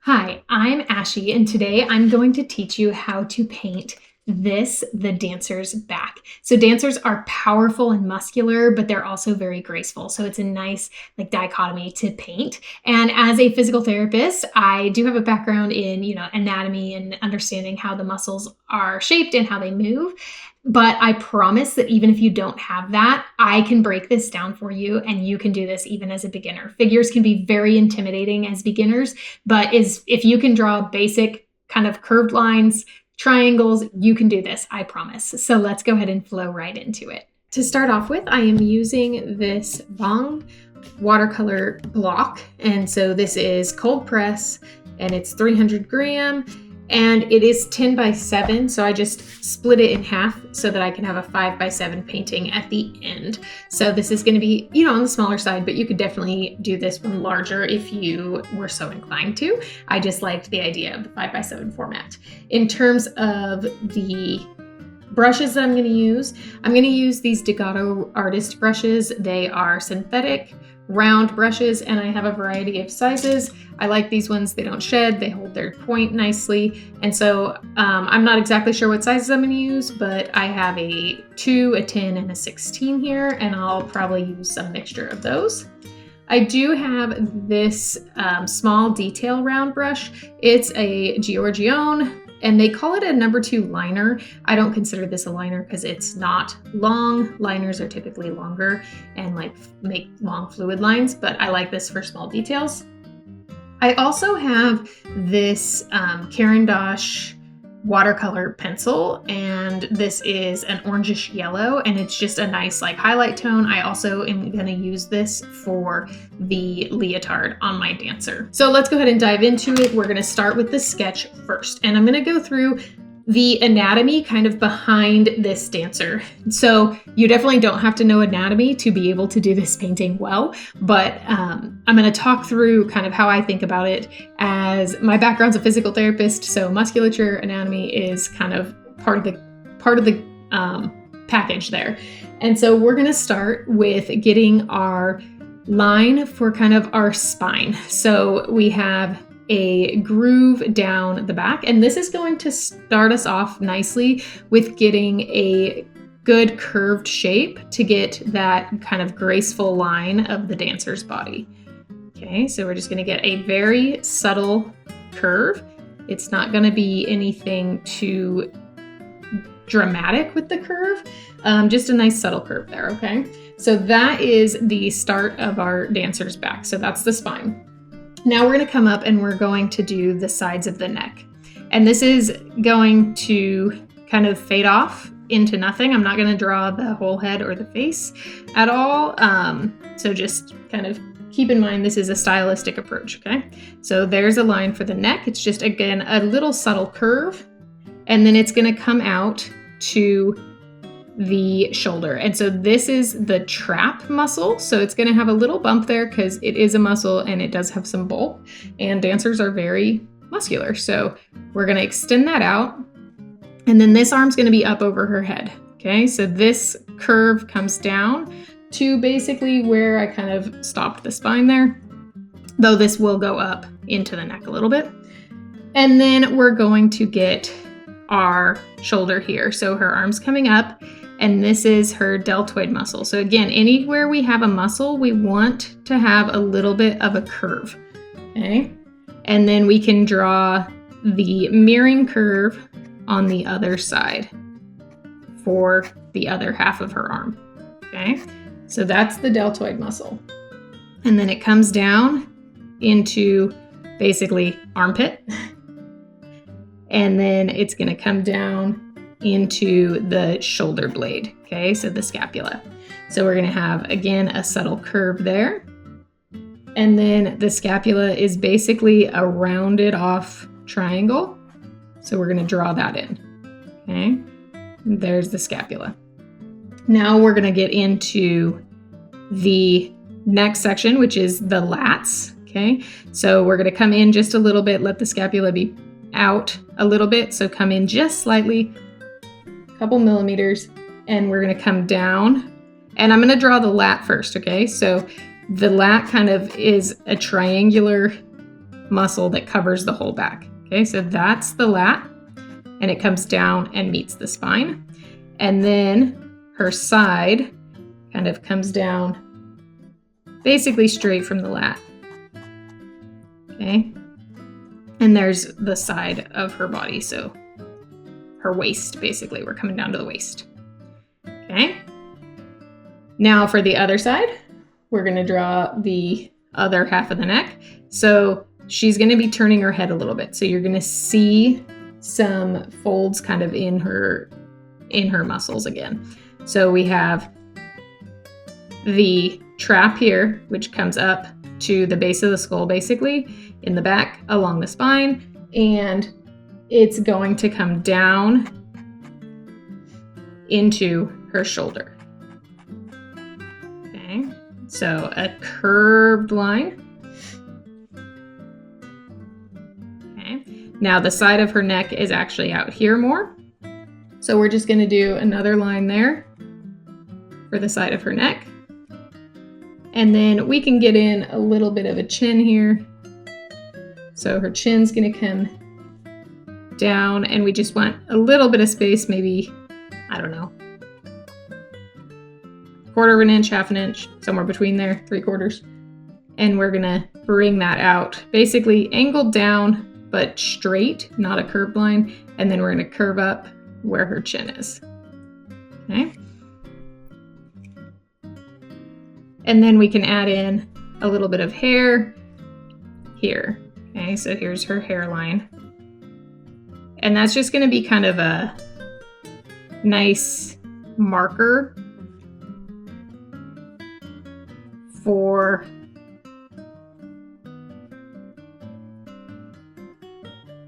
Hi, I'm Ashy, and today I'm going to teach you how to paint the dancer's back. So dancers are powerful and muscular, but they're also very graceful. So it's a nice dichotomy to paint. And as a physical therapist, I do have a background in, anatomy and understanding how the muscles are shaped and how they move. But I promise that even if you don't have that, I can break this down for you and you can do this even as a beginner. Figures can be very intimidating as beginners, but if you can draw basic kind of curved lines, triangles, you can do this, I promise. So let's go ahead and flow right into it. To start off with, I am using this Bong watercolor block. And so this is cold press and it's 300 gram. And it is 10 by 7, so I just split it in half so that I can have a 5 by 7 painting at the end. So this is going to be, on the smaller side, but you could definitely do this one larger if you were so inclined to. I just liked the idea of the 5 by 7 format. In terms of the brushes that I'm going to use these Deepening artist brushes. They are synthetic round brushes and I have a variety of sizes. I like these ones. They don't shed, they hold their point nicely. And so I'm not exactly sure what sizes I'm going to use, but I have a 2, a 10, and a 16 here, and I'll probably use some mixture of those. I do have this small detail round brush. It's a Giorgione, and they call it a number 2 liner. I don't consider this a liner because it's not long. Liners are typically longer and make long fluid lines, but I like this for small details. I also have this Caran d'Ache watercolor pencil, and this is an orangish yellow, and it's just a nice highlight tone. I also am going to use this for the leotard on my dancer. So let's go ahead and dive into it. We're going to start with the sketch first, and I'm going to go through the anatomy kind of behind this dancer. So you definitely don't have to know anatomy to be able to do this painting well, but I'm going to talk through kind of how I think about it, as my background's a physical therapist, so musculature anatomy is kind of part of the package there. And so we're going to start with getting our line for kind of our spine. So we have a groove down the back, and this is going to start us off nicely with getting a good curved shape to get that kind of graceful line of the dancer's body. Okay, so we're just going to get a very subtle curve. It's not going to be anything too dramatic with the curve, just a nice subtle curve there. Okay, so that is the start of our dancer's back. So that's the spine. Now we're going to come up and we're going to do the sides of the neck. And this is going to kind of fade off into nothing. I'm not going to draw the whole head or the face at all. So just kind of keep in mind this is a stylistic approach, okay? So there's a line for the neck. It's just, again, a little subtle curve. And then it's going to come out to the shoulder. And so this is the trap muscle. So it's going to have a little bump there because it is a muscle and it does have some bulk, and dancers are very muscular. So we're going to extend that out. And then this arm's going to be up over her head. Okay. So this curve comes down to basically where I kind of stopped the spine there, though this will go up into the neck a little bit. And then we're going to get our shoulder here. So her arm's coming up, and this is her deltoid muscle. So again, anywhere we have a muscle, we want to have a little bit of a curve, okay? And then we can draw the mirroring curve on the other side for the other half of her arm, okay? So that's the deltoid muscle. And then it comes down into basically armpit. And then it's gonna come down into the shoulder blade, okay, so the scapula. So we're going to have, again, a subtle curve there. And then the scapula is basically a rounded off triangle. So we're going to draw that in, okay? There's the scapula. Now we're going to get into the next section, which is the lats, okay? So we're going to come in just a little bit, let the scapula be out a little bit. So come in just slightly, couple millimeters, and we're going to come down, and I'm going to draw the lat first. Okay, so the lat kind of is a triangular muscle that covers the whole back. Okay, so that's the lat, and it comes down and meets the spine. And then her side kind of comes down basically straight from the lat. Okay, and there's the side of her body, so her waist, basically, we're coming down to the waist. Okay, now for the other side, we're going to draw the other half of the neck. So she's going to be turning her head a little bit, so you're going to see some folds kind of in her muscles again. So we have the trap here, which comes up to the base of the skull, basically in the back along the spine, and it's going to come down into her shoulder. Okay, so a curved line. Okay, now the side of her neck is actually out here more, so we're just going to do another line there for the side of her neck. And then we can get in a little bit of a chin here. So her chin's going to come down, and we just want a little bit of space, maybe, I don't know, 1/4 of an inch, 1/2 an inch, somewhere between there, 3/4. And we're going to bring that out, basically angled down, but straight, not a curved line. And then we're going to curve up where her chin is. Okay. And then we can add in a little bit of hair here. Okay, so here's her hairline. And that's just going to be kind of a nice marker for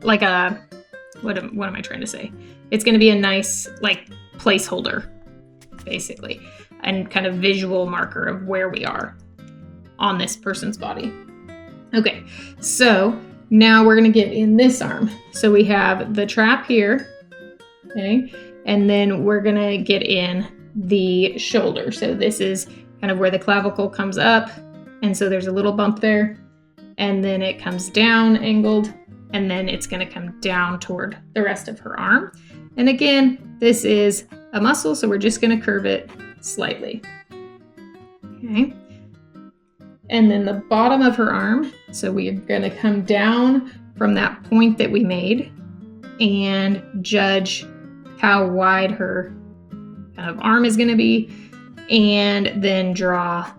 like a, what am I trying to say? It's going to be a nice like placeholder, basically, and kind of visual marker of where we are on this person's body. Okay, so now we're going to get in this arm. So we have the trap here, okay, and then we're going to get in the shoulder. So this is kind of where the clavicle comes up, and so there's a little bump there, and then it comes down angled, and then it's going to come down toward the rest of her arm. And again, this is a muscle, so we're just going to curve it slightly. Okay. And then the bottom of her arm, so we're going to come down from that point that we made and judge how wide her kind of arm is going to be, and then draw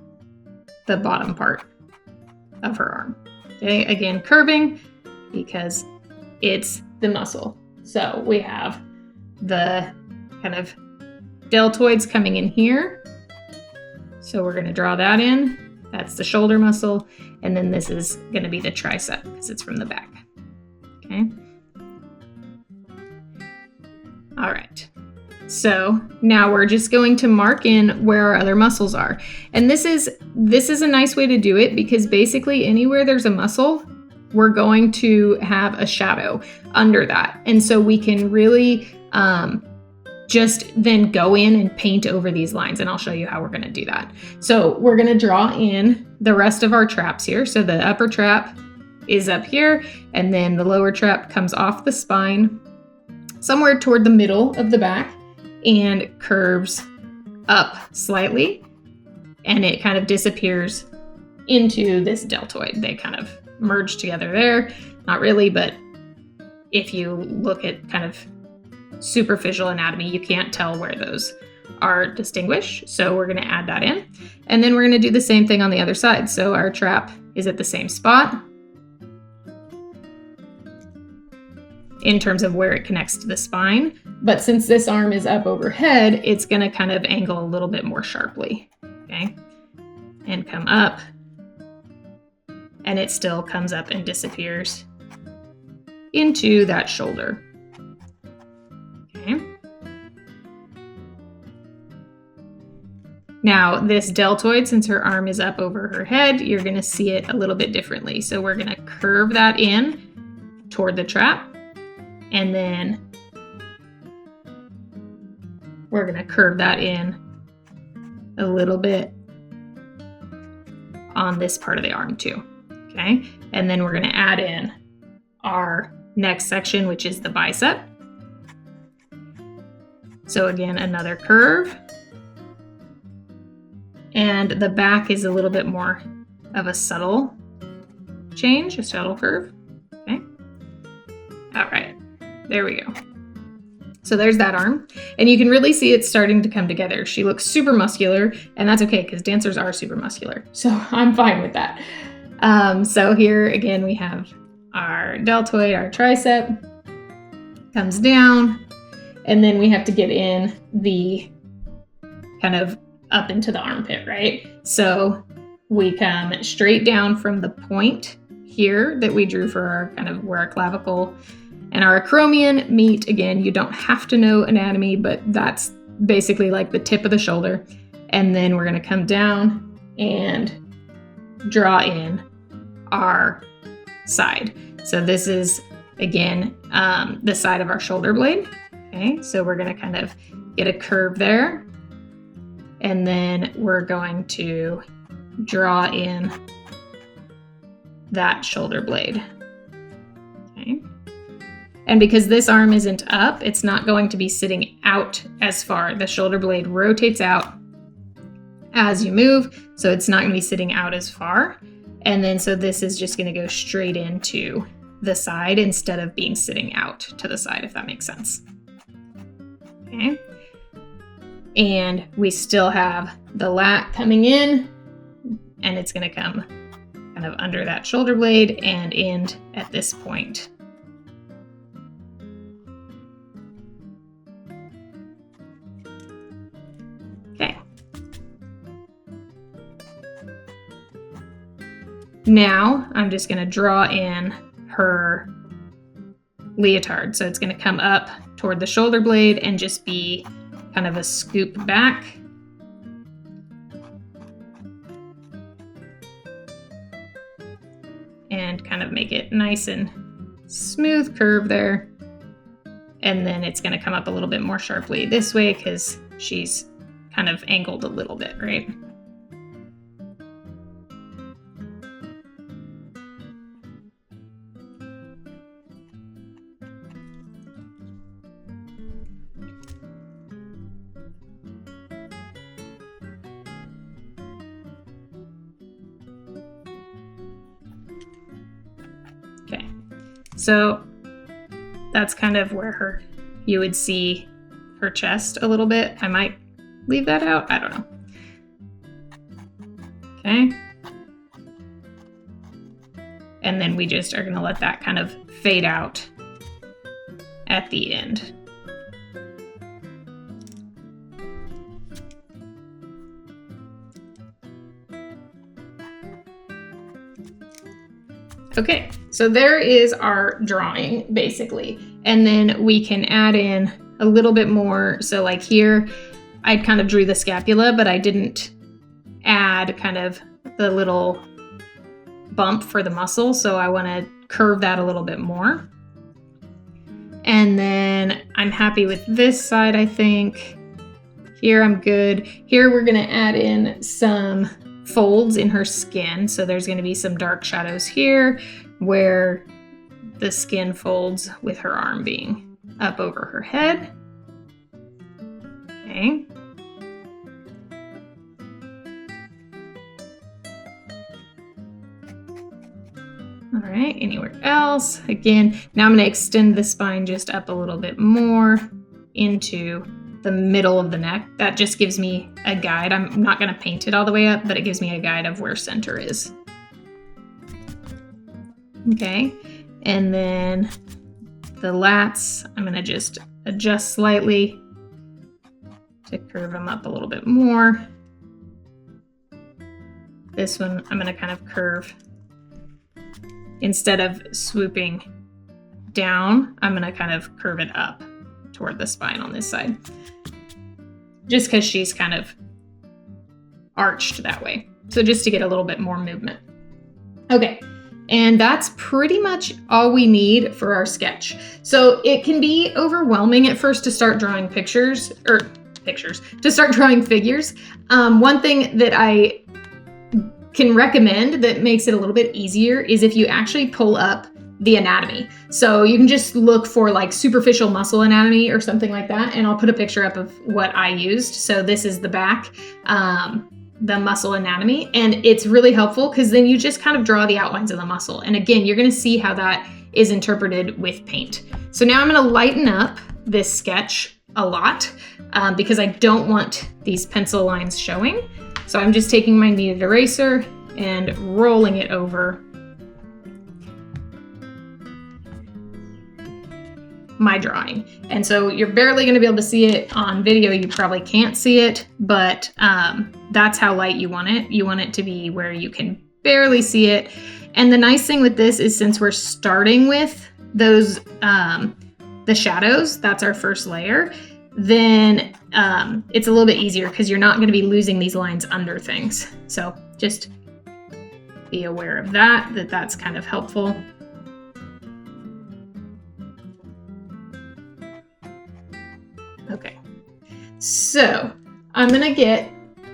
the bottom part of her arm. Okay, again, curving because it's the muscle. So we have the kind of deltoids coming in here. So we're going to draw that in. That's the shoulder muscle. And then this is going to be the tricep because it's from the back. Okay. All right. So now we're just going to mark in where our other muscles are. And this is a nice way to do it because basically anywhere there's a muscle, we're going to have a shadow under that. And so we can really just then go in and paint over these lines, and I'll show you how we're going to do that. So we're going to draw in the rest of our traps here. So the upper trap is up here, and then the lower trap comes off the spine somewhere toward the middle of the back and curves up slightly, and it kind of disappears into this deltoid. They kind of merge together there. Not really, but if you look at kind of superficial anatomy, you can't tell where those are distinguished. So we're going to add that in. And then we're going to do the same thing on the other side. So our trap is at the same spot in terms of where it connects to the spine. But since this arm is up overhead, it's going to kind of angle a little bit more sharply. Okay. And come up. And it still comes up and disappears into that shoulder. Okay. Now this deltoid, since her arm is up over her head, you're going to see it a little bit differently. So we're going to curve that in toward the trap, and then we're going to curve that in a little bit on this part of the arm too. Okay, and then we're gonna add in our next section, which is the bicep. So again, another curve. And the back is a little bit more of a subtle change, a subtle curve. Okay. All right, there we go. So there's that arm. And you can really see it's starting to come together. She looks super muscular, and that's okay because dancers are super muscular. So I'm fine with that. So here again, we have our deltoid, our tricep comes down, and then we have to get in the kind of up into the armpit, right? So we come straight down from the point here that we drew for our kind of where our clavicle and our acromion meet. Again, you don't have to know anatomy, but that's basically like the tip of the shoulder. And then we're gonna come down and draw in our side. So this is, again, the side of our shoulder blade. Okay, so we're gonna kind of get a curve there. And then we're going to draw in that shoulder blade. Okay. And because this arm isn't up, it's not going to be sitting out as far. The shoulder blade rotates out as you move, so it's not going to be sitting out as far. And then so this is just going to go straight into the side instead of being sitting out to the side, if that makes sense. Okay. And we still have the lat coming in, and it's going to come kind of under that shoulder blade and end at this point. Okay. Now I'm just going to draw in her leotard. So it's going to come up toward the shoulder blade and just be kind of a scoop back. And kind of make it nice and smooth curve there. And then it's going to come up a little bit more sharply this way because she's kind of angled a little bit, right? Okay, so that's kind of where you would see her chest a little bit. I might leave that out, I don't know. Okay. And then we just are gonna let that kind of fade out at the end. Okay, so there is our drawing basically. And then we can add in a little bit more. So like here, I kind of drew the scapula, but I didn't add kind of the little bump for the muscle. So I want to curve that a little bit more. And then I'm happy with this side, I think. Here I'm good. Here we're gonna add in some folds in her skin. So there's going to be some dark shadows here where the skin folds with her arm being up over her head. Okay. All right, anywhere else? Again, now I'm going to extend the spine just up a little bit more into the middle of the neck. That just gives me a guide. I'm not going to paint it all the way up, but it gives me a guide of where center is. Okay, and then the lats, I'm going to just adjust slightly to curve them up a little bit more. This one, I'm going to kind of curve. Instead of swooping down, I'm going to kind of curve it up toward the spine on this side. Just because she's kind of arched that way. So just to get a little bit more movement. Okay, and that's pretty much all we need for our sketch. So it can be overwhelming at first to start drawing to start drawing figures. One thing that I can recommend that makes it a little bit easier is if you actually pull up the anatomy. So you can just look for like superficial muscle anatomy or something like that. And I'll put a picture up of what I used. So this is the back, the muscle anatomy. And it's really helpful because then you just kind of draw the outlines of the muscle. And again, you're going to see how that is interpreted with paint. So now I'm going to lighten up this sketch a lot because I don't want these pencil lines showing. So I'm just taking my kneaded eraser and rolling it over my drawing. And so you're barely going to be able to see it on video. You probably can't see it, but that's how light you want it. You want it to be where you can barely see it. And the nice thing with this is since we're starting with those, the shadows, that's our first layer, then it's a little bit easier because you're not going to be losing these lines under things. So just be aware of that, that's kind of helpful. Okay, so I'm gonna get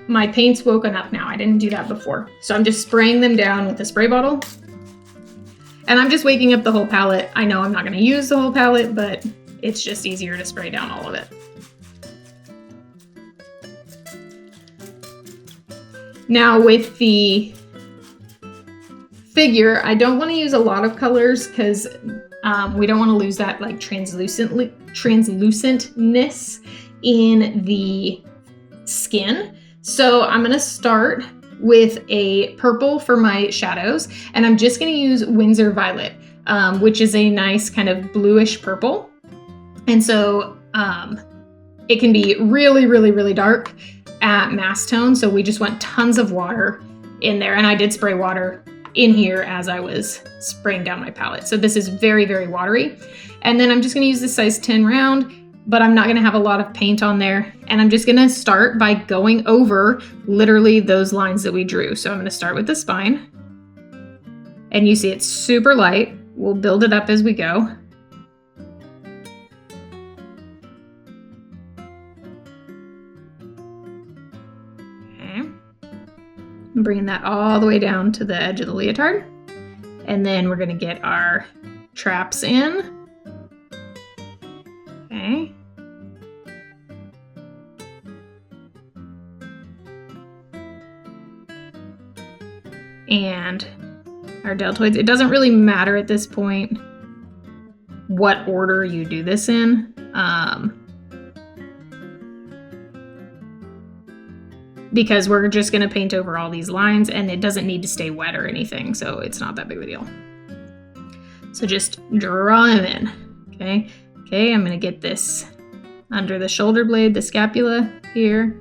my paints woken up now. I didn't do that before. So I'm just spraying them down with a spray bottle. And I'm just waking up the whole palette. I know I'm not gonna use the whole palette, but it's just easier to spray down all of it. Now with the figure, I don't wanna use a lot of colors because we don't want to lose that like translucentness in the skin. So I'm going to start with a purple for my shadows, and I'm just going to use Winsor Violet, which is a nice kind of bluish purple. And so it can be really, really, really dark at mass tone. So we just want tons of water in there. And I did spray water in here as I was spraying down my palette. So this is very, very watery. And then I'm just gonna use the size 10 round, but I'm not gonna have a lot of paint on there. And I'm just gonna start by going over literally those lines that we drew. So I'm gonna start with the spine. And you see it's super light. We'll build it up as we go. Bringing that all the way down to the edge of the leotard. And then we're gonna get our traps in. Okay. And our deltoids. It doesn't really matter at this point what order you do this in. Because we're just going to paint over all these lines and it doesn't need to stay wet or anything, so it's not that big of a deal. So just draw them in, okay? Okay, I'm going to get this under the shoulder blade, the scapula here.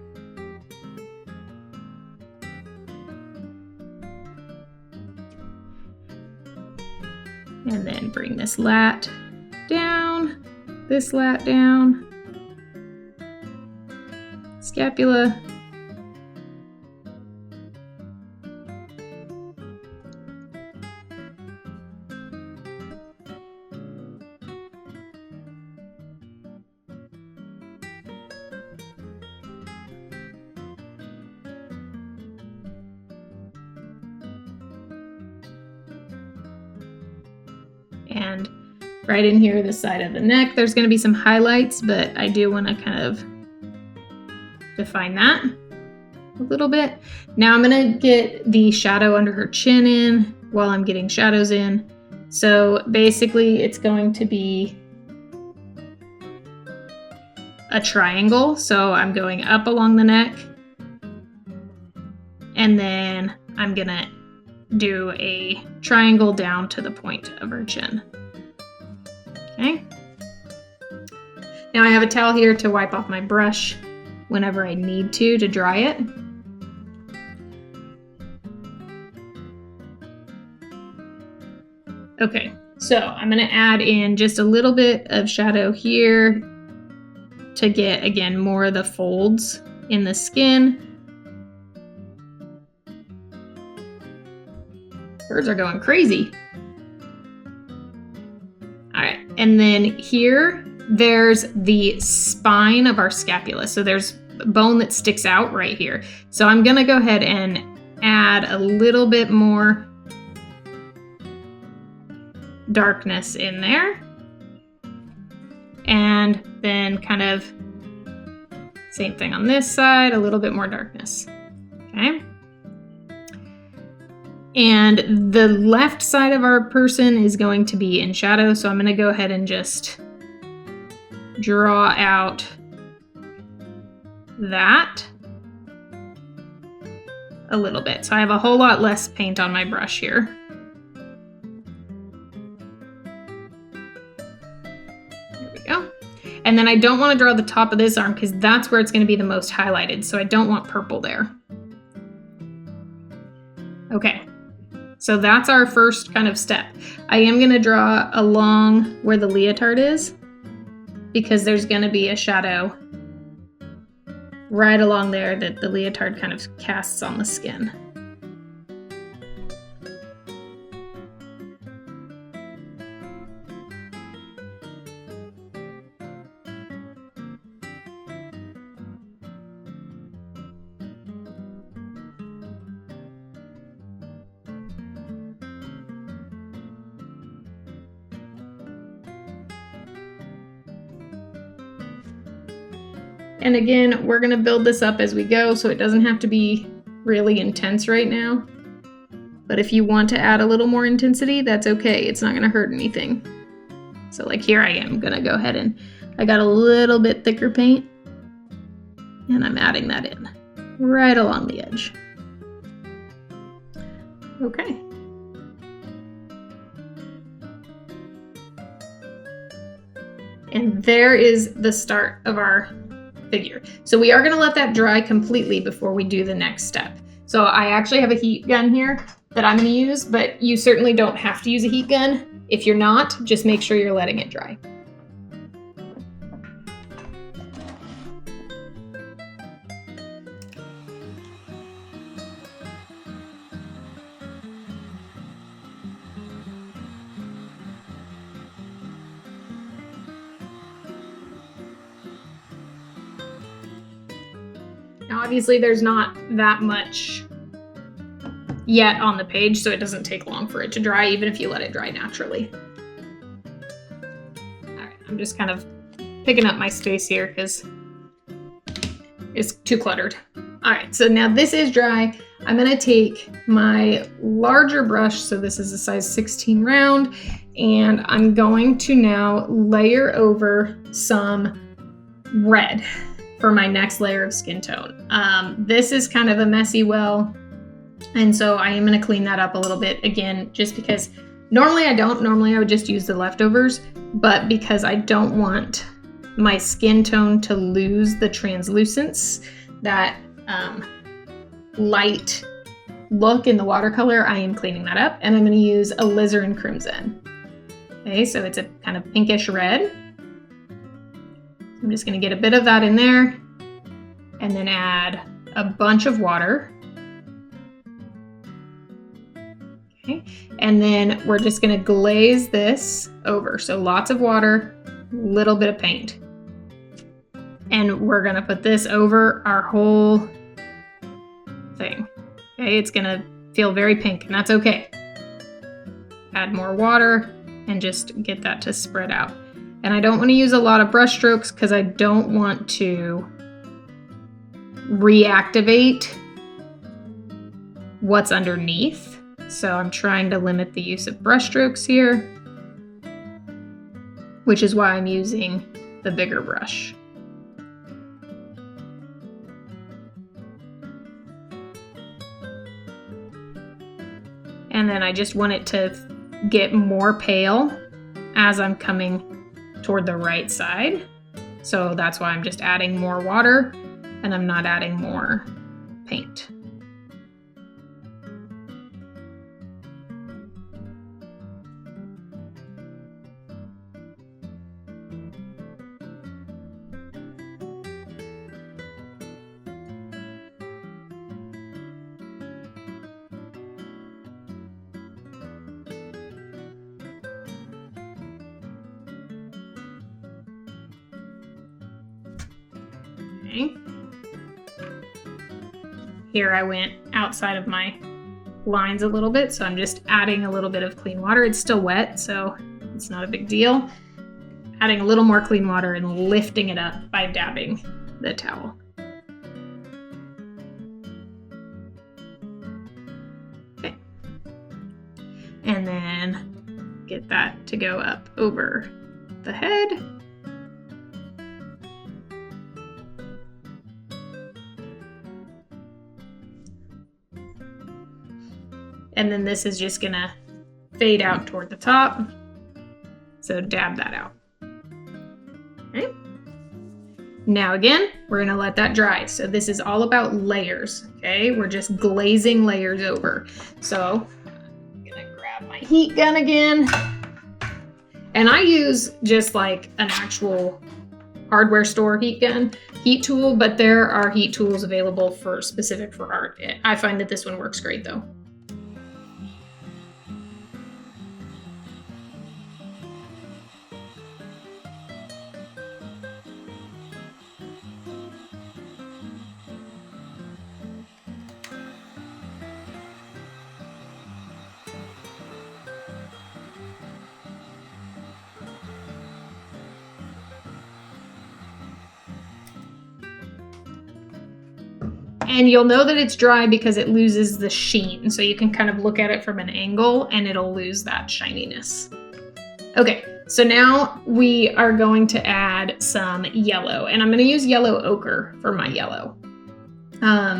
And then bring this lat down, this lat down, scapula. And right in here, the side of the neck, there's going to be some highlights, but I do want to kind of define that a little bit. Now I'm going to get the shadow under her chin in while I'm getting shadows in. So basically it's going to be a triangle. So I'm going up along the neck, and then I'm going to do a triangle down to the point of her chin. Okay. Now I have a towel here to wipe off my brush whenever I need to dry it. Okay, so I'm going to add in just a little bit of shadow here to get, again, more of the folds in the skin. Birds are going crazy. All right, and then here, there's the spine of our scapula. So there's bone that sticks out right here. So I'm gonna go ahead and add a little bit more darkness in there. And then kind of same thing on this side, a little bit more darkness. Okay. And the left side of our person is going to be in shadow, so I'm going to go ahead and just draw out that a little bit. So I have a whole lot less paint on my brush here. There we go. And then I don't want to draw the top of this arm because that's where it's going to be the most highlighted, so I don't want purple there. Okay. So that's our first kind of step. I am going to draw along where the leotard is because there's going to be a shadow right along there that the leotard kind of casts on the skin. And again, we're gonna build this up as we go, so it doesn't have to be really intense right now. But if you want to add a little more intensity, that's okay. It's not gonna hurt anything. So like here I am gonna go ahead and I got a little bit thicker paint and I'm adding that in right along the edge. Okay. And there is the start of our figure. So we are going to let that dry completely before we do the next step. So I actually have a heat gun here that I'm going to use, but you certainly don't have to use a heat gun. If you're not, just make sure you're letting it dry. Now, obviously there's not that much yet on the page, so it doesn't take long for it to dry, even if you let it dry naturally. All right, I'm just kind of picking up my space here because it's too cluttered. All right, so now this is dry. I'm gonna take my larger brush, so this is a size 16 round, and I'm going to now layer over some red for my next layer of skin tone. This is kind of a messy well, and so I am going to clean that up a little bit again, just because normally I would just use the leftovers, but because I don't want my skin tone to lose the translucence, that light look in the watercolor, I am cleaning that up, and I'm going to use alizarin crimson. Okay, so it's a kind of pinkish red. I'm just going to get a bit of that in there and then add a bunch of water. Okay, and then we're just going to glaze this over. So lots of water, little bit of paint. And we're going to put this over our whole thing. Okay, it's going to feel very pink, and that's okay. Add more water and just get that to spread out. And I don't want to use a lot of brush strokes because I don't want to reactivate what's underneath. So I'm trying to limit the use of brush strokes here, which is why I'm using the bigger brush. And then I just want it to get more pale as I'm coming toward the right side. So that's why I'm just adding more water and I'm not adding more paint. Okay. Here I went outside of my lines a little bit, so I'm just adding a little bit of clean water. It's still wet, so it's not a big deal. Adding a little more clean water and lifting it up by dabbing the towel. Okay. And then get that to go up over the head. And then this is just gonna fade out toward the top. So dab that out. Okay. Now again, we're gonna let that dry. So this is all about layers, okay? We're just glazing layers over. So I'm gonna grab my heat gun again. And I use just like an actual hardware store heat tool, but there are heat tools available for specific for art. I find that this one works great though. And you'll know that it's dry because it loses the sheen. So you can kind of look at it from an angle and it'll lose that shininess. Okay, so now we are going to add some yellow, and I'm going to use yellow ochre for my yellow.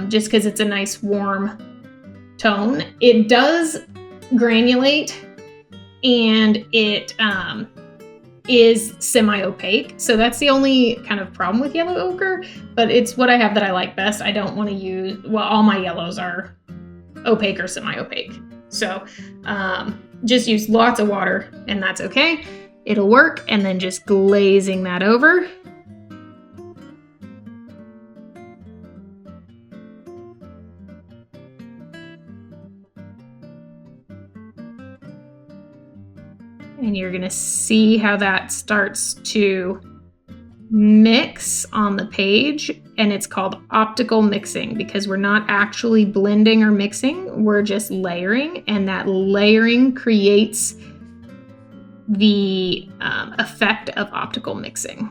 Just because it's a nice warm tone. It does granulate and it is semi-opaque. So that's the only kind of problem with yellow ochre, but it's what I have that I like best. I don't want to use, well, all my yellows are opaque or semi-opaque. So just use lots of water and that's okay. It'll work. And then just glazing that over. And you're gonna see how that starts to mix on the page, and it's called optical mixing because we're not actually blending or mixing, we're just layering, and that layering creates the effect of optical mixing.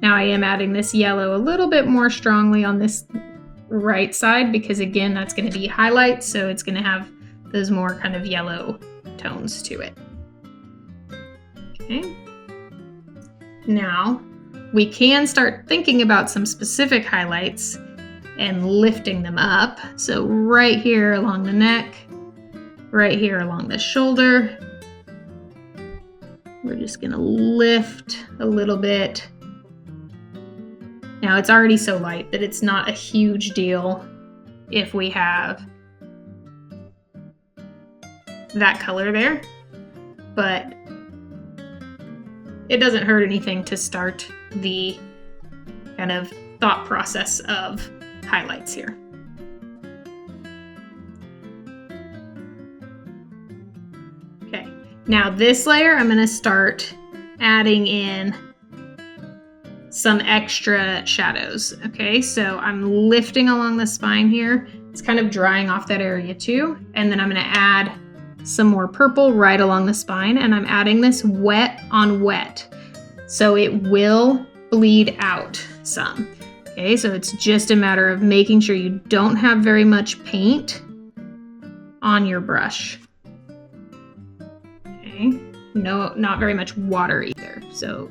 Now I am adding this yellow a little bit more strongly on this right side because again, that's going to be highlights, so it's going to have those more kind of yellow tones to it. Okay. Now we can start thinking about some specific highlights and lifting them up. So right here along the neck, right here along the shoulder, we're just going to lift a little bit. Now it's already so light that it's not a huge deal if we have that color there, but it doesn't hurt anything to start the kind of thought process of highlights here. Okay, now this layer I'm going to start adding in some extra shadows. Okay, so I'm lifting along the spine here. It's kind of drying off that area too. And then I'm gonna add some more purple right along the spine, and I'm adding this wet on wet. So it will bleed out some. Okay, so it's just a matter of making sure you don't have very much paint on your brush. Okay, no, not very much water either. So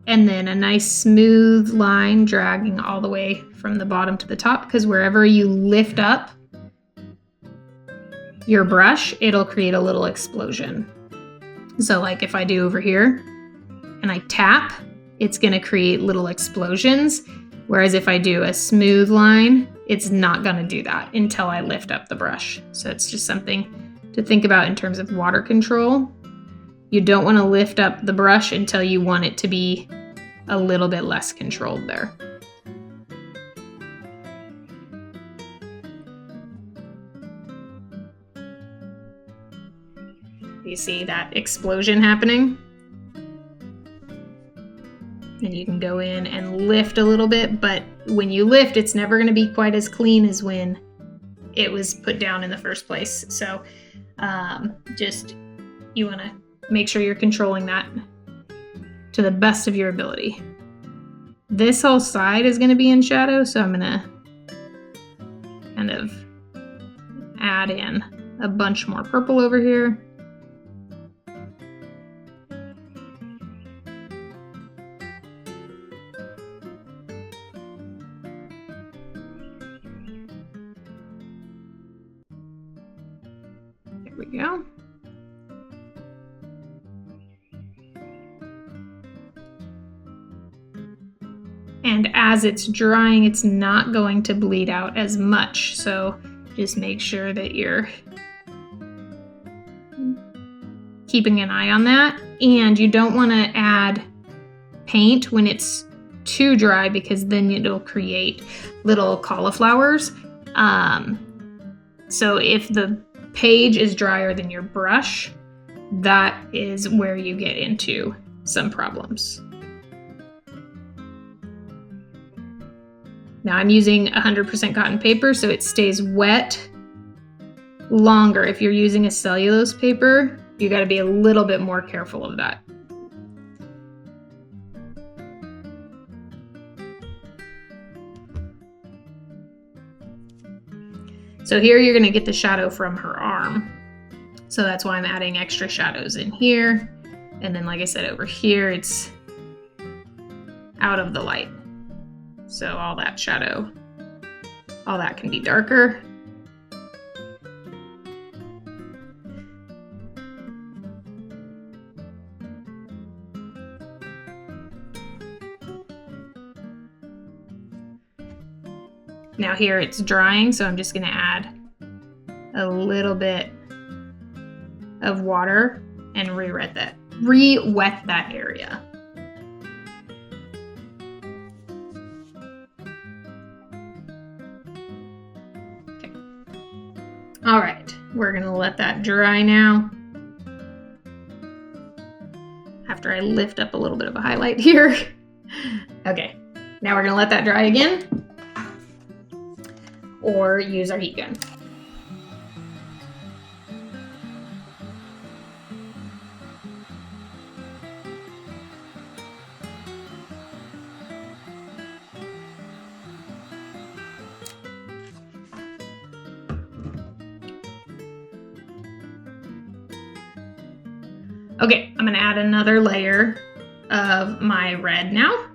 and then a nice smooth line dragging all the way from the bottom to the top, because wherever you lift up your brush, it'll create a little explosion. So like if I do over here and I tap, it's gonna create little explosions. Whereas if I do a smooth line, it's not gonna do that until I lift up the brush. So it's just something to think about in terms of water control. You don't want to lift up the brush until you want it to be a little bit less controlled there. You see that explosion happening? And you can go in and lift a little bit, but when you lift, it's never going to be quite as clean as when it was put down in the first place. So just, you want to make sure you're controlling that to the best of your ability. This whole side is going to be in shadow, so I'm going to kind of add in a bunch more purple over here. There we go. And as it's drying, it's not going to bleed out as much. So just make sure that you're keeping an eye on that. And you don't want to add paint when it's too dry, because then it'll create little cauliflowers. So if the page is drier than your brush, that is where you get into some problems. Now I'm using 100% cotton paper, so it stays wet longer. If you're using a cellulose paper, you got to be a little bit more careful of that. So here you're going to get the shadow from her arm. So that's why I'm adding extra shadows in here. And then, like I said, over here, it's out of the light. So all that shadow, all that can be darker. Now here it's drying, so I'm just going to add a little bit of water and re-wet that area. Okay. All right, we're going to let that dry now. After I lift up a little bit of a highlight here. Okay, now we're going to let that dry again, or use our heat gun. Okay, I'm gonna add another layer of my red now.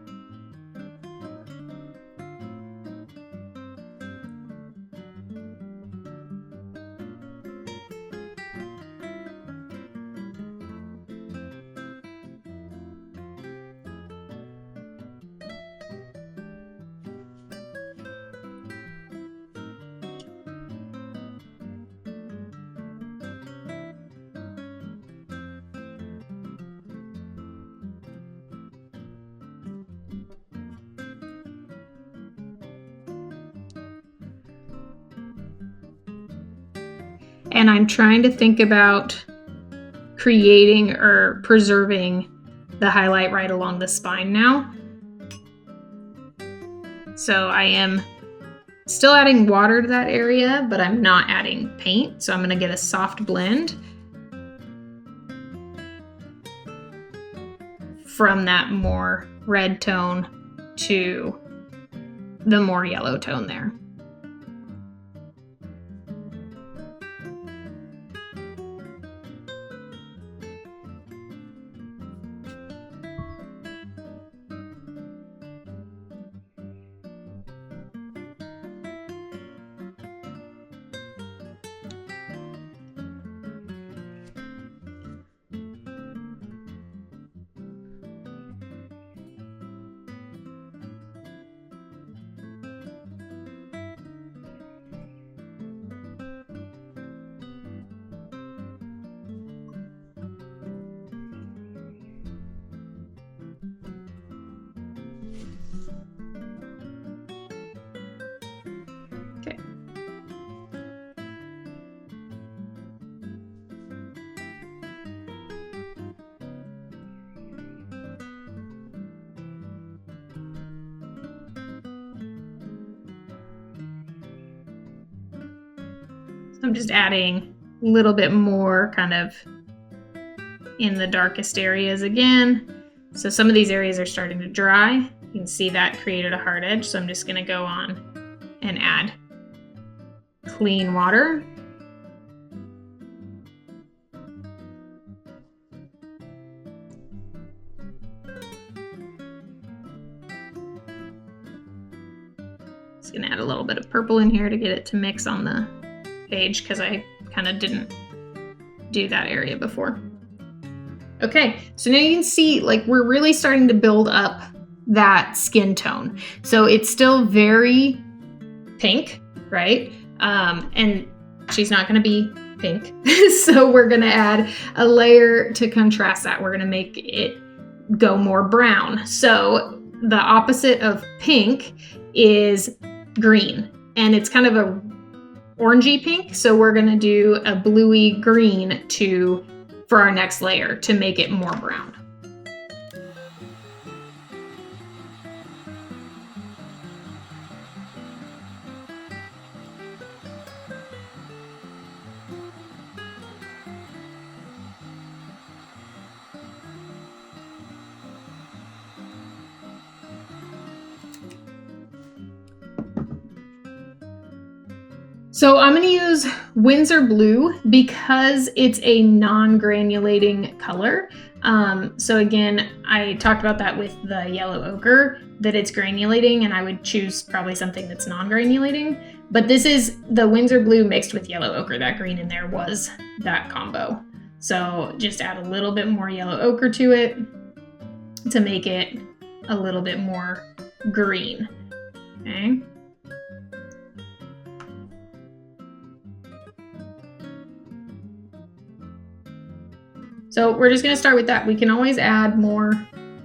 And I'm trying to think about creating or preserving the highlight right along the spine now. So I am still adding water to that area, but I'm not adding paint. So I'm gonna get a soft blend from that more red tone to the more yellow tone there. I'm just adding a little bit more kind of in the darkest areas again. So some of these areas are starting to dry. You can see that created a hard edge, so I'm just going to go on and add clean water. Just going to add a little bit of purple in here to get it to mix on the page because I kind of didn't do that area before. Okay, so now you can see like we're really starting to build up that skin tone. So it's still very pink, right? And she's not going to be pink. So we're going to add a layer to contrast that. We're going to make it go more brown. So the opposite of pink is green, and it's kind of a orangey pink. So we're going to do a bluey green for our next layer to make it more brown. So I'm going to use Windsor Blue because it's a non-granulating color. So again, I talked about that with the yellow ochre, that it's granulating, and I would choose probably something that's non-granulating. But this is the Windsor Blue mixed with yellow ochre. That green in there was that combo. So just add a little bit more yellow ochre to it to make it a little bit more green. Okay. So we're just going to start with that. We can always add more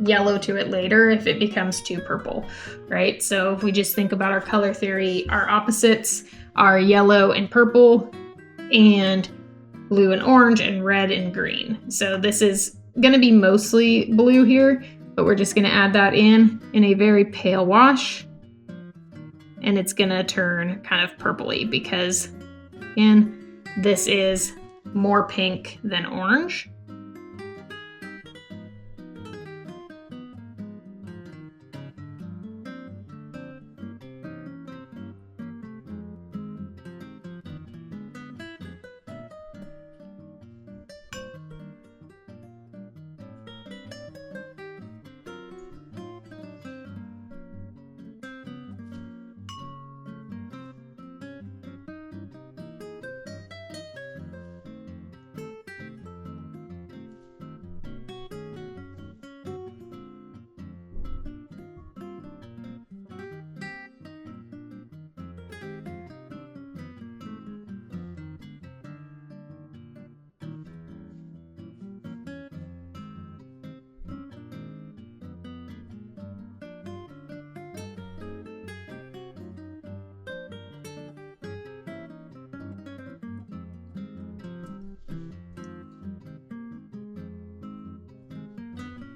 yellow to it later if it becomes too purple, right? So if we just think about our color theory, our opposites are yellow and purple, and blue and orange, and red and green. So this is going to be mostly blue here, but we're just going to add that in a very pale wash, and it's going to turn kind of purpley because, again, this is more pink than orange.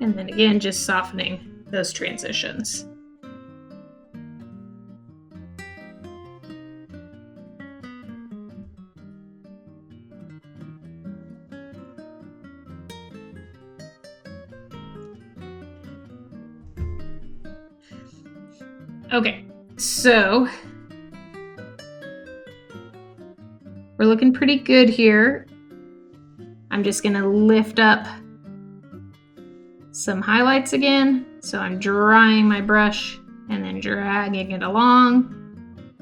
And then again, just softening those transitions. Okay, so we're looking pretty good here. I'm just gonna lift up some highlights again. So I'm drying my brush and then dragging it along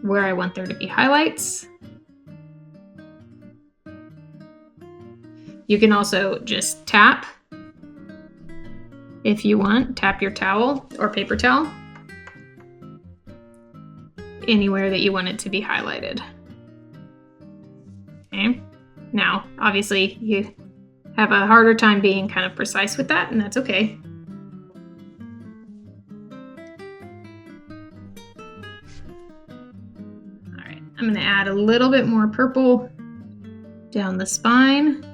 where I want there to be highlights. You can also just tap if you want. Tap your towel or paper towel anywhere that you want it to be highlighted. Okay. Now, obviously, you have a harder time being kind of precise with that, and that's okay. All right, I'm going to add a little bit more purple down the spine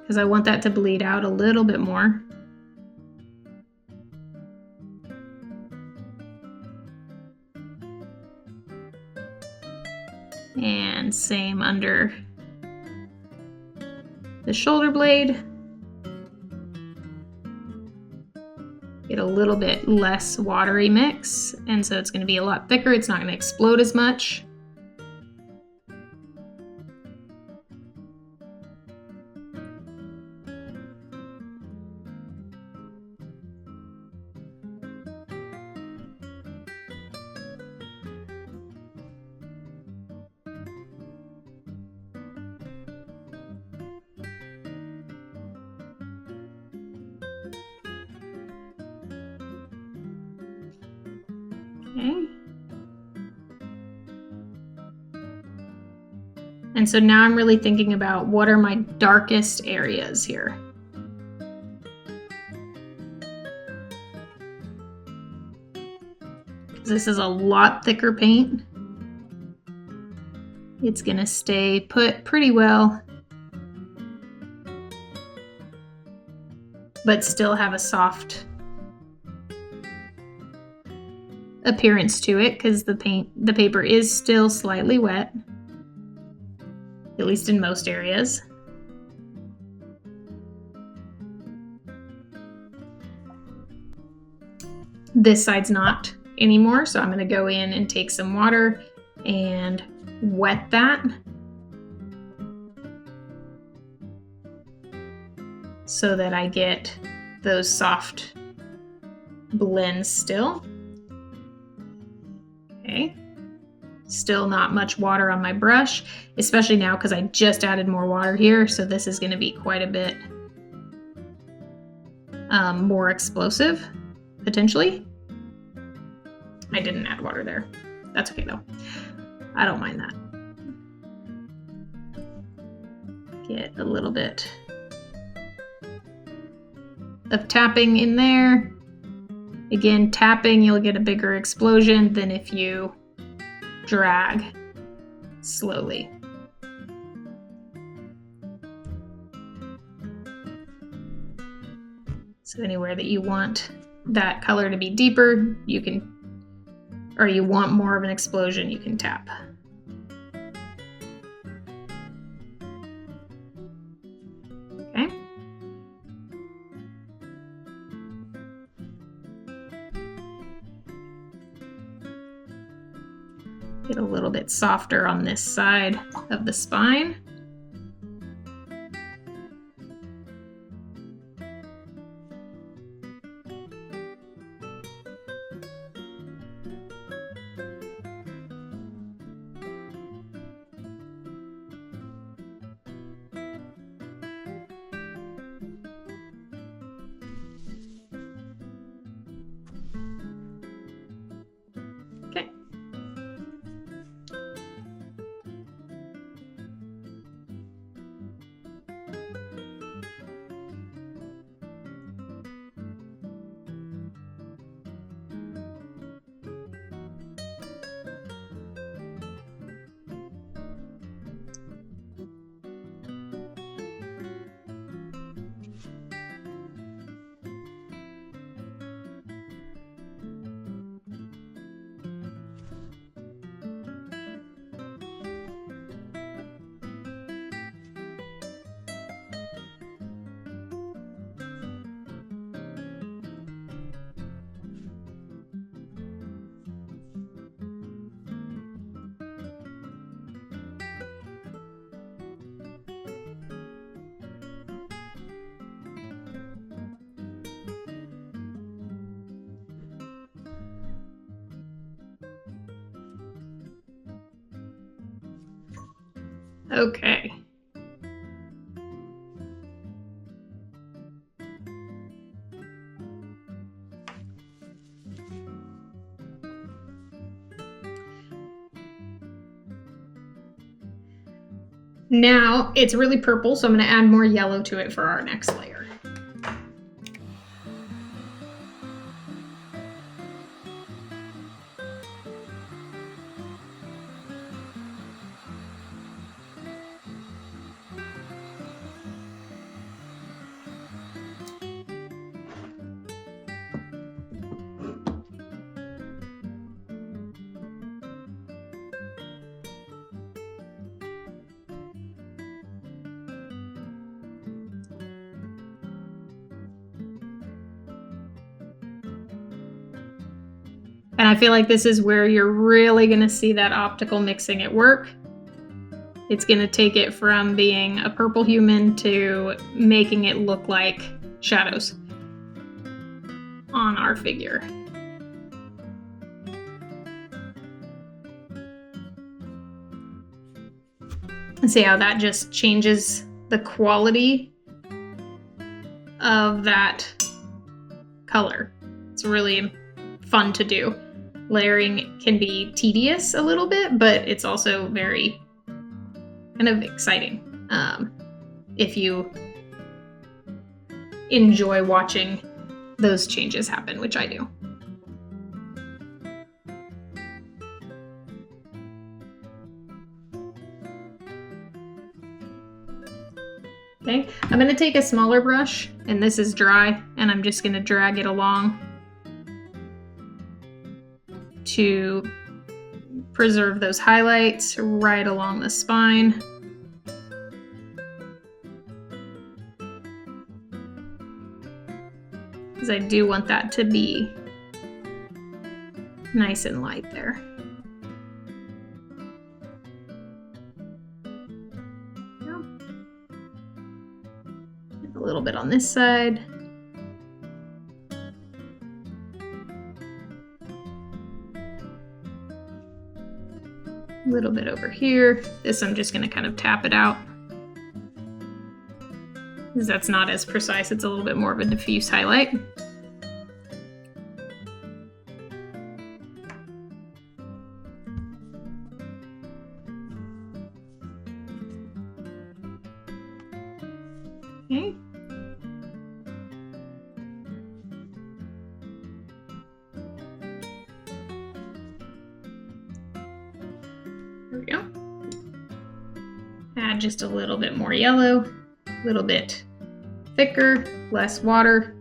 because I want that to bleed out a little bit more. And same under the shoulder blade. Get a little bit less watery mix, and so it's going to be a lot thicker. It's not going to explode as much. Okay. And so now I'm really thinking about what are my darkest areas here. This is a lot thicker paint. It's gonna stay put pretty well, but still have a soft appearance to it because the paper is still slightly wet, at least in most areas. This side's not anymore, so I'm going to go in and take some water and wet that so that I get those soft blends still. Okay, still not much water on my brush, especially now because I just added more water here, so this is going to be quite a bit more explosive, potentially. I didn't add water there. That's okay though. I don't mind that. Get a little bit of tapping in there. Again, tapping, you'll get a bigger explosion than if you drag slowly. So anywhere that you want that color to be deeper, you can, or you want more of an explosion, you can tap. Okay. Get a little bit softer on this side of the spine. Okay. Okay. Now it's really purple, so I'm going to add more yellow to it for our next layer. And I feel like this is where you're really going to see that optical mixing at work. It's going to take it from being a purple human to making it look like shadows on our figure. And see how that just changes the quality of that color. It's really fun to do. Layering can be tedious a little bit, but it's also very kind of exciting if you enjoy watching those changes happen, which I do. Okay, I'm going to take a smaller brush, and this is dry, and I'm just going to drag it along to preserve those highlights right along the spine. Because I do want that to be nice and light there. A little bit on this side. A little bit over here. This I'm just going to kind of tap it out, because that's not as precise. It's a little bit more of a diffuse highlight. Okay. There we go. Add just a little bit more yellow, a little bit thicker, less water.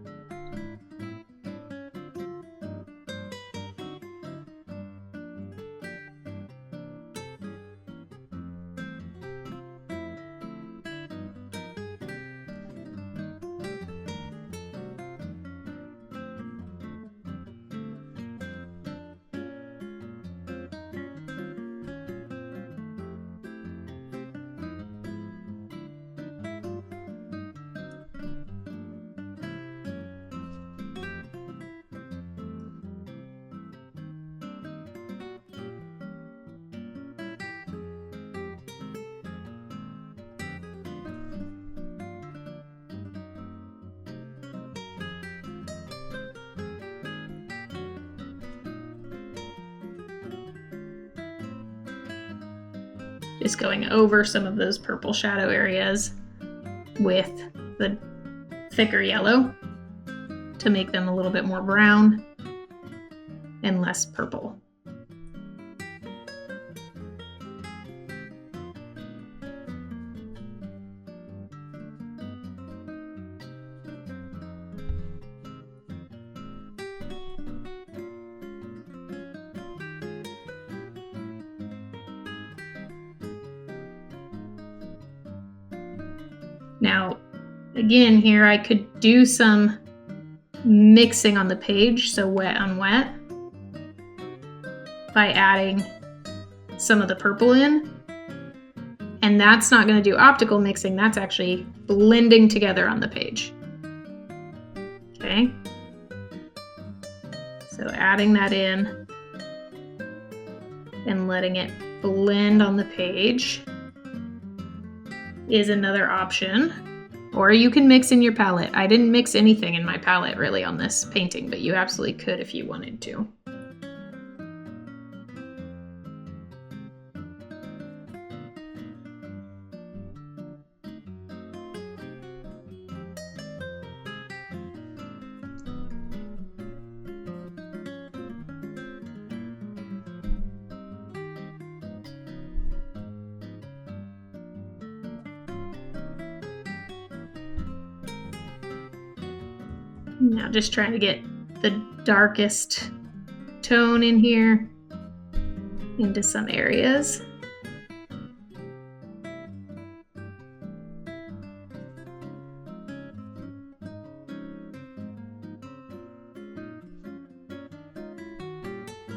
Just going over some of those purple shadow areas with the thicker yellow to make them a little bit more brown and less purple. Now, again, here I could do some mixing on the page, so wet on wet, by adding some of the purple in. And that's not going to do optical mixing, that's actually blending together on the page. Okay? So adding that in and letting it blend on the page is another option. Or you can mix in your palette. I didn't mix anything in my palette really on this painting, but you absolutely could if you wanted to. Now just trying to get the darkest tone in here into some areas.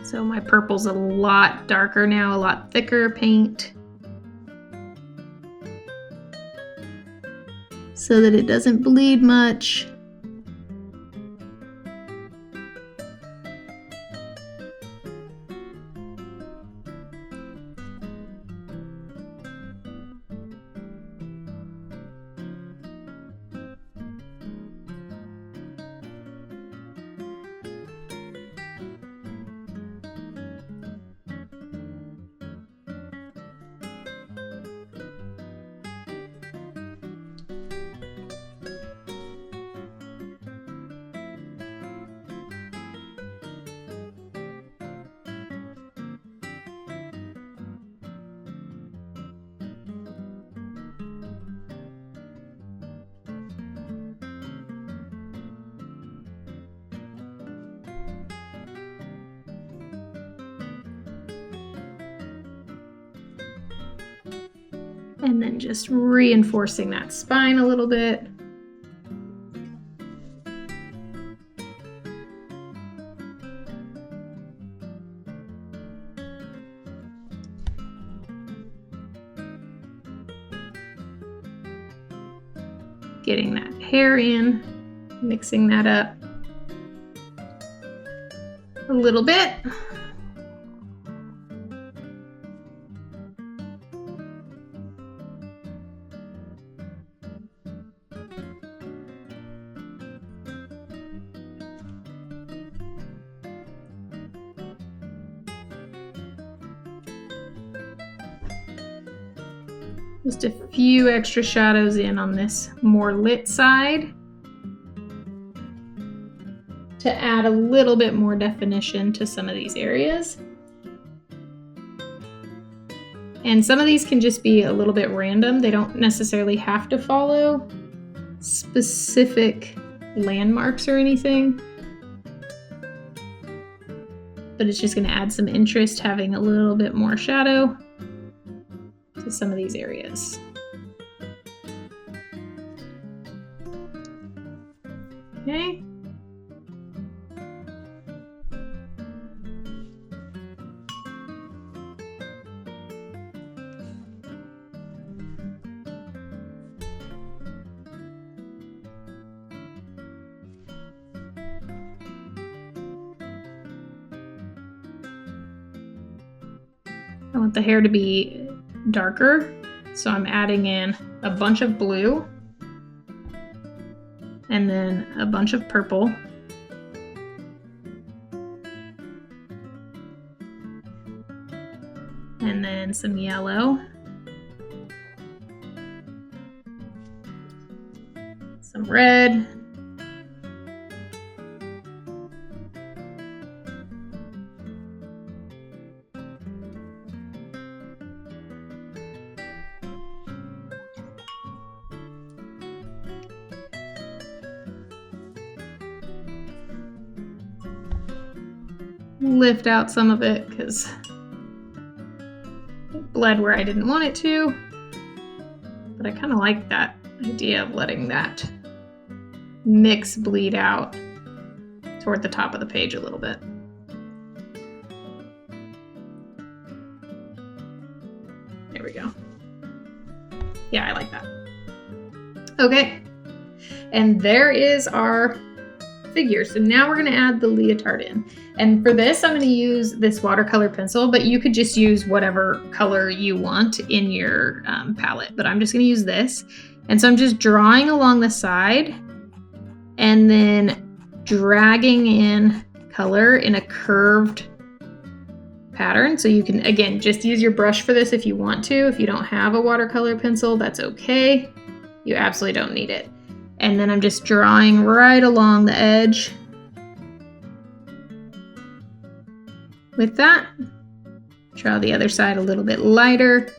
So my purple's a lot darker now, a lot thicker paint, so that it doesn't bleed much. And then just reinforcing that spine a little bit. Getting that hair in, mixing that up a little bit. Just a few extra shadows in on this more lit side to add a little bit more definition to some of these areas. And some of these can just be a little bit random. They don't necessarily have to follow specific landmarks or anything. But it's just going to add some interest having a little bit more shadow to some of these areas. Okay. I want the hair to be darker, so I'm adding in a bunch of blue and then a bunch of purple. And then some yellow. Some red. Lift out some of it because it bled where I didn't want it to, but I kind of like that idea of letting that mix bleed out toward the top of the page a little bit. There we go. Yeah, I like that. Okay, and there is our figure. So now we're going to add the leotard in. And for this, I'm going to use this watercolor pencil, but you could just use whatever color you want in your palette. But I'm just going to use this. And so I'm just drawing along the side and then dragging in color in a curved pattern. So you can, again, just use your brush for this if you want to. If you don't have a watercolor pencil, that's okay. You absolutely don't need it. And then I'm just drawing right along the edge with that. Draw the other side a little bit lighter.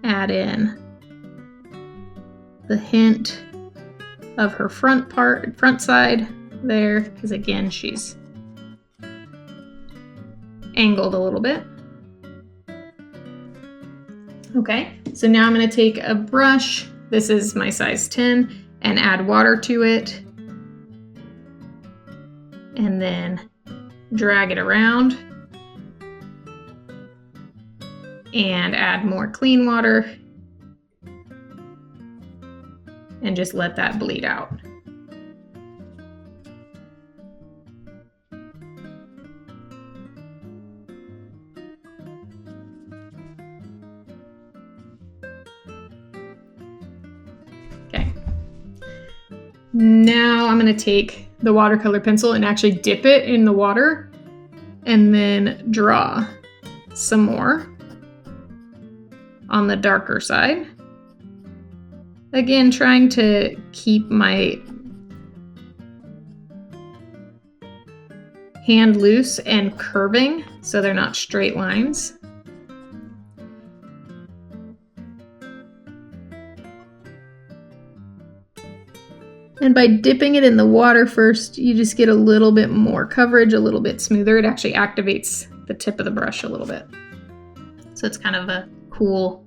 Add in the hint of her front side there, because again, she's angled a little bit. Okay, so now I'm going to take a brush. This is my size 10, and add water to it. And then drag it around and add more clean water and just let that bleed out. Okay. Now I'm going to take the watercolor pencil and actually dip it in the water and then draw some more on the darker side. Again, trying to keep my hand loose and curving so they're not straight lines. And by dipping it in the water first, you just get a little bit more coverage, a little bit smoother. It actually activates the tip of the brush a little bit. So it's kind of a cool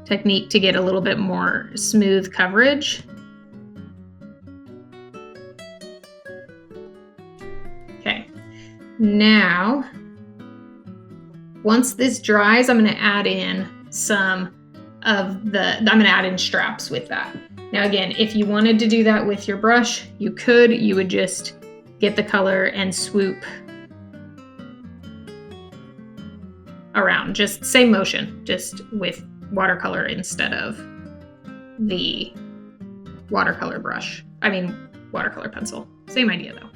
technique to get a little bit more smooth coverage. Okay, now once this dries, I'm going to add in some of I'm going to add in straps with that. Now again, if you wanted to do that with your brush, you could. You would just get the color and swoop around. Just same motion, just with watercolor instead of the watercolor brush. Watercolor pencil. Same idea though.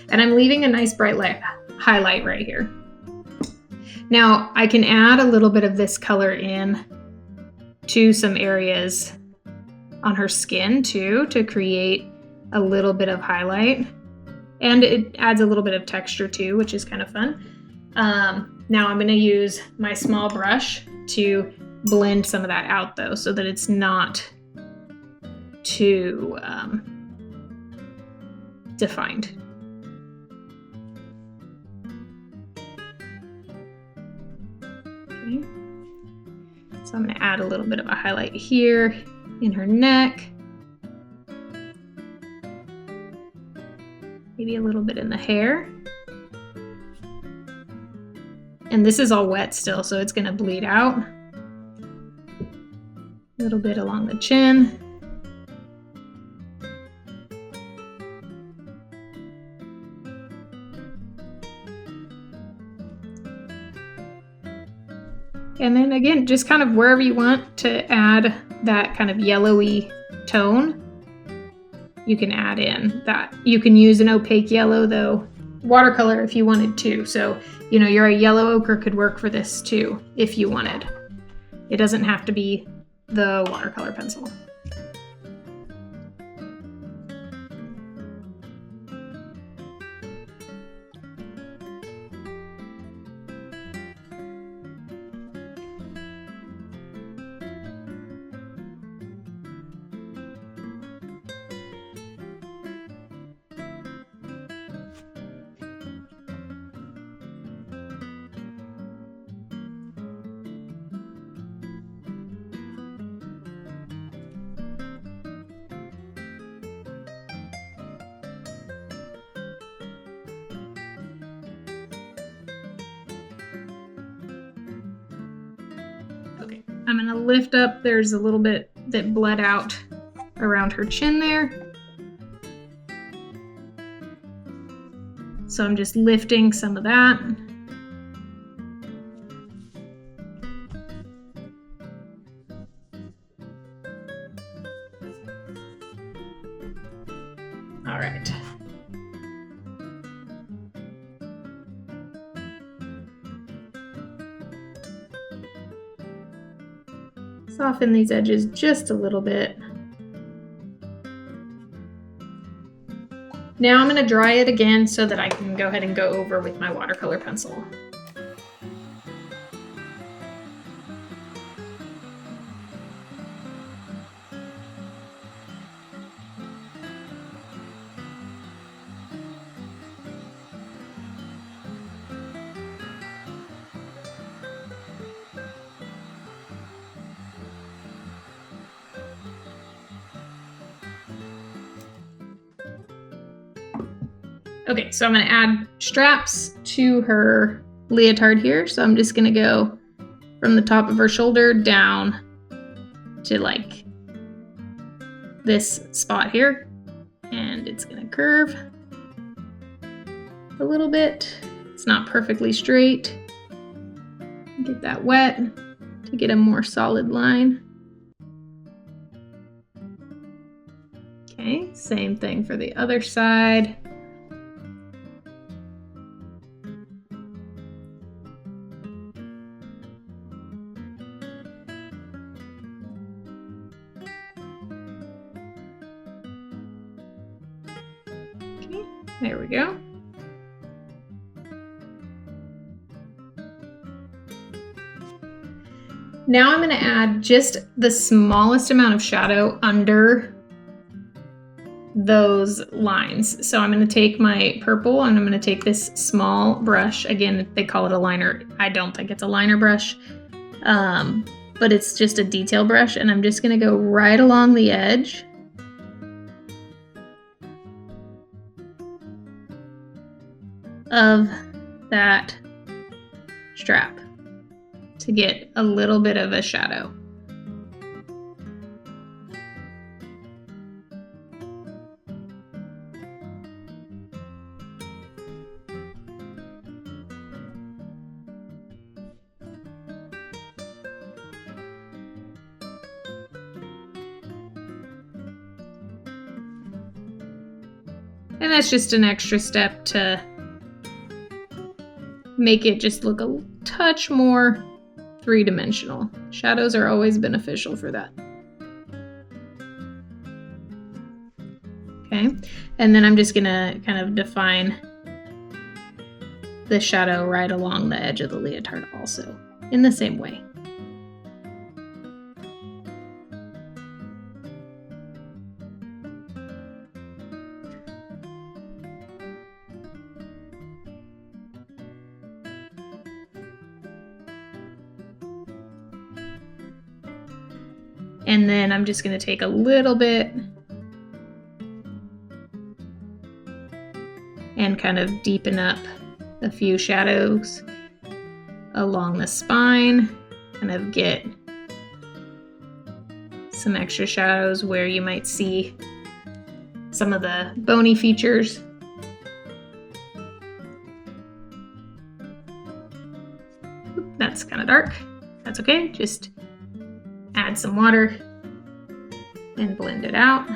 And I'm leaving a nice bright light highlight right here. Now I can add a little bit of this color in to some areas on her skin too, to create a little bit of highlight. And it adds a little bit of texture too, which is kind of fun. Now I'm gonna use my small brush to blend some of that out though, so that it's not too defined. Okay. So I'm gonna add a little bit of a highlight here in her neck. Maybe a little bit in the hair. And this is all wet still, so it's gonna bleed out. A little bit along the chin. And then again, just kind of wherever you want to add that kind of yellowy tone, you can add in that. You can use an opaque yellow though, watercolor if you wanted to. So, your yellow ochre could work for this too, if you wanted. It doesn't have to be the watercolor pencil. Okay, I'm gonna lift up, there's a little bit that bled out around her chin there. So I'm just lifting some of that. All right. Soften these edges just a little bit. Now I'm going to dry it again so that I can go ahead and go over with my watercolor pencil. Okay, so I'm gonna add straps to her leotard here. So I'm just gonna go from the top of her shoulder down to like this spot here. And it's gonna curve a little bit. It's not perfectly straight. Get that wet to get a more solid line. Okay, same thing for the other side. Okay, there we go. Now I'm going to add just the smallest amount of shadow under those lines. So I'm going to take my purple and I'm going to take this small brush. Again, they call it a liner. I don't think it's a liner brush, but it's just a detail brush. And I'm just going to go right along the edge. Of that strap to get a little bit of a shadow. And that's just an extra step to make it just look a touch more three-dimensional. Shadows are always beneficial for that. Okay, and then I'm just gonna kind of define the shadow right along the edge of the leotard also, in the same way. And then I'm just going to take a little bit and kind of deepen up a few shadows along the spine, kind of get some extra shadows where you might see some of the bony features. Oop, that's kind of dark. That's okay, just add some water and blend it out.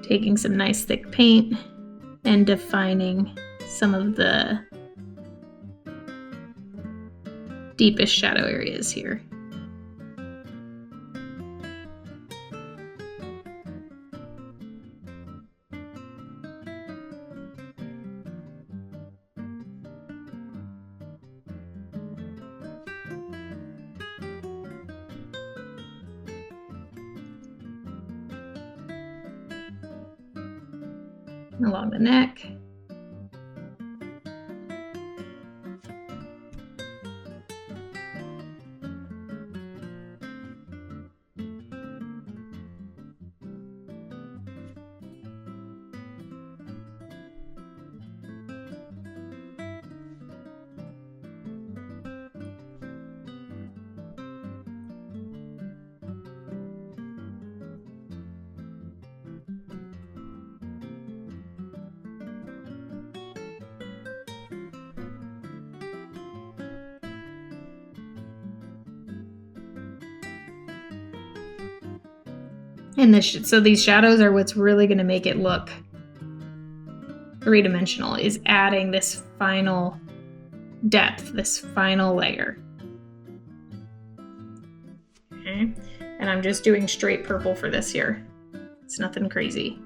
Taking some nice thick paint and defining some of the deepest shadow areas here. Along the neck. And so these shadows are what's really going to make it look three-dimensional, is adding this final depth, this final layer. Okay, and I'm just doing straight purple for this here. It's nothing crazy.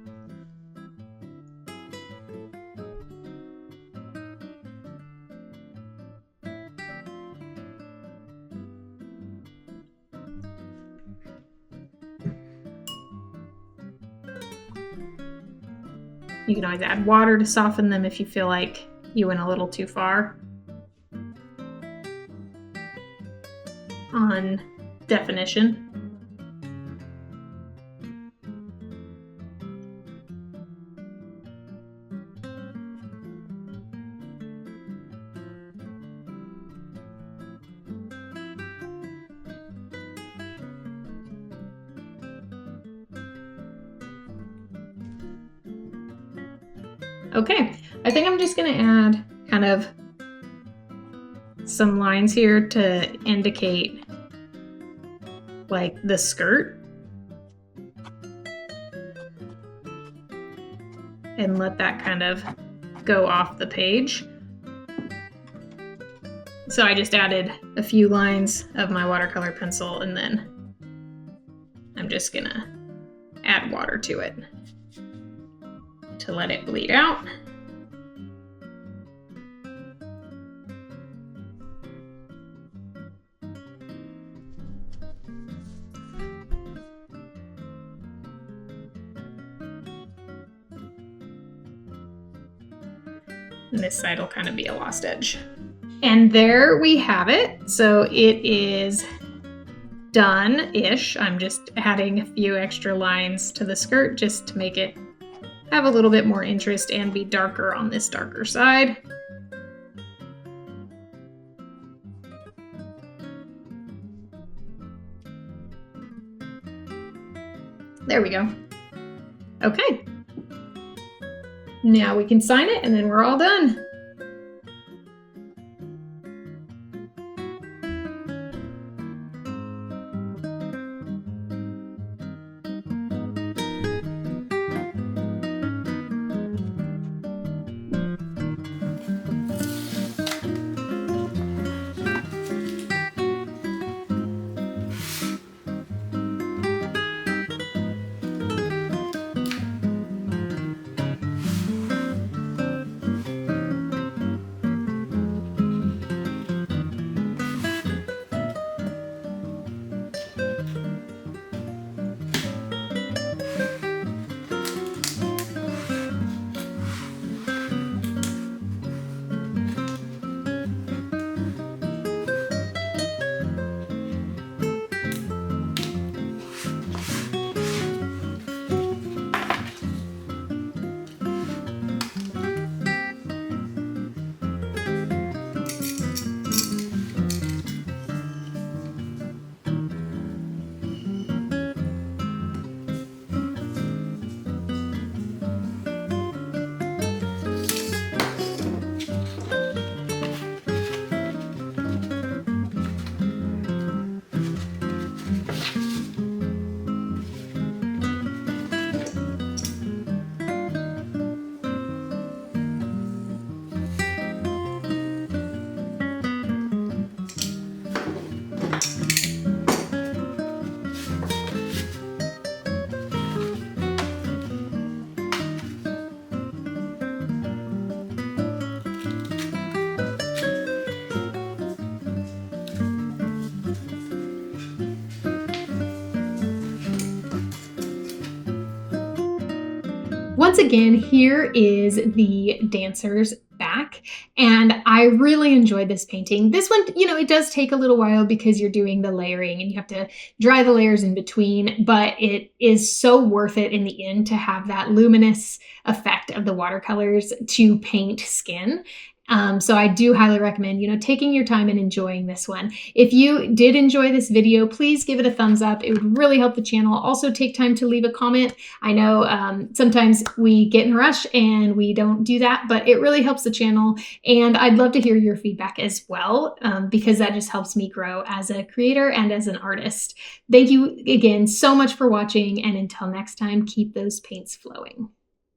You can always add water to soften them if you feel like you went a little too far on definition. Okay, I think I'm just gonna add kind of some lines here to indicate like the skirt and let that kind of go off the page. So I just added a few lines of my watercolor pencil and then I'm just gonna add water to it to let it bleed out. And this side will kind of be a lost edge. And there we have it. So it is done-ish. I'm just adding a few extra lines to the skirt just to make it have a little bit more interest and be darker on this darker side. There we go. Okay. Now we can sign it and then we're all done. Once again, here is the dancer's back, and I really enjoyed this painting. This one, you know, it does take a little while because you're doing the layering and you have to dry the layers in between, but it is so worth it in the end to have that luminous effect of the watercolors to paint skin. So I do highly recommend, you know, taking your time and enjoying this one. If you did enjoy this video, please give it a thumbs up. It would really help the channel. Also take time to leave a comment. I know sometimes we get in a rush and we don't do that, but it really helps the channel. And I'd love to hear your feedback as well, because that just helps me grow as a creator and as an artist. Thank you again so much for watching. And until next time, keep those paints flowing.